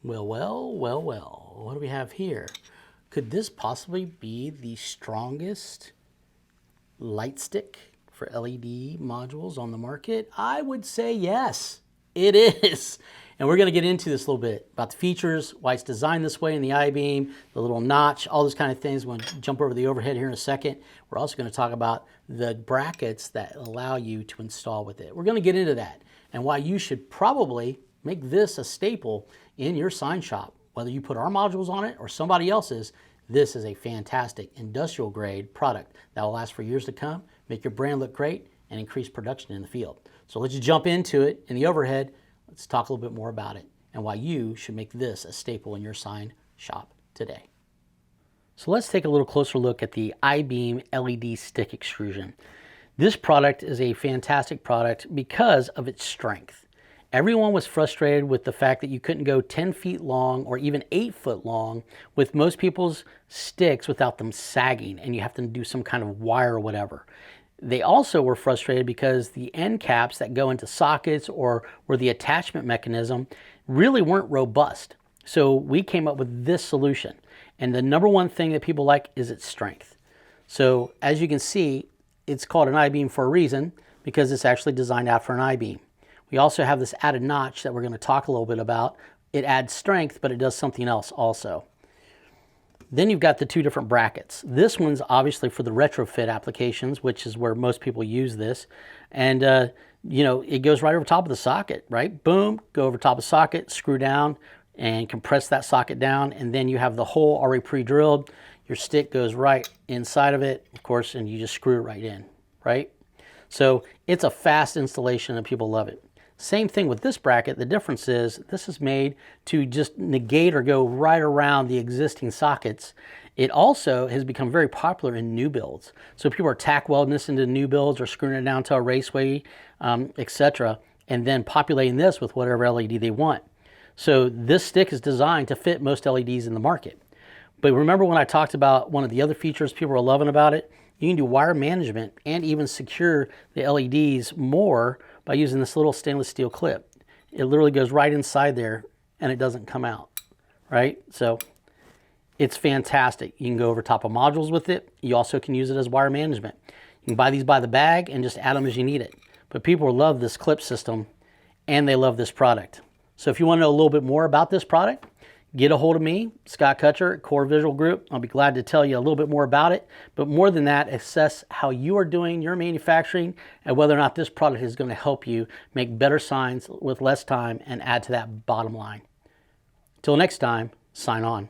Well, well, well, well. What do we have here? Could this possibly be the strongest light stick for LED modules on the market? I would say yes, it is. And we're going to get into this a little bit about the features, why it's designed this way in the I-beam, the little notch, all those kind of things. We're going to jump over the overhead here in a second. We're also going to talk about the brackets that allow you to install with it. We're going to get into that and why you should probably make this a staple in your sign shop. Whether you put our modules on it or somebody else's, this is a fantastic industrial grade product that will last for years to come, make your brand look great, and increase production in the field. So let's jump into it in the overhead. Let's talk a little bit more about it and why you should make this a staple in your sign shop today. So let's take a little closer look at the IBeam LED stick extrusion. This product is a fantastic product because of its strength. Everyone was frustrated with the fact that you couldn't go 10 feet long or even 8 foot long with most people's sticks without them sagging, and you have to do some kind of wire or whatever. They also were frustrated because the end caps that go into sockets or were the attachment mechanism really weren't robust. So we came up with this solution. And the number one thing that people like is its strength. So as you can see, it's called an I-beam for a reason because it's actually designed out for an I-beam. We also have this added notch that we're going to talk a little bit about. It adds strength, but it does something else also. Then you've got the two different brackets. This one's obviously for the retrofit applications, which is where most people use this. And, you know, it goes right over top of the socket, right? Boom, go over top of the socket, screw down, and compress that socket down. And then you have the hole already pre-drilled. Your stick goes right inside of it, of course, and you just screw it right in, right? So it's a fast installation and people love it. Same thing with this bracket. The difference is this is made to just negate or go right around the existing sockets. It also has become very popular in new builds. So people are tack welding this into new builds or screwing it down to a raceway, etc., and then populating this with whatever LED they want. So this stick is designed to fit most LEDs in the market. But remember when I talked about one of the other features people are loving about it? You can do wire management and even secure the LEDs more by using this little stainless steel clip. It literally goes right inside there and it doesn't come out, right? So it's fantastic. You can go over top of modules with it. You also can use it as wire management. You can buy these by the bag and just add them as you need it. But people love this clip system and they love this product. So if you want to know a little bit more about this product, get a hold of me, Scott Kutcher at Core Visual Group. I'll be glad to tell you a little bit more about it. But more than that, assess how you are doing your manufacturing and whether or not this product is going to help you make better signs with less time and add to that bottom line. Till next time, sign on.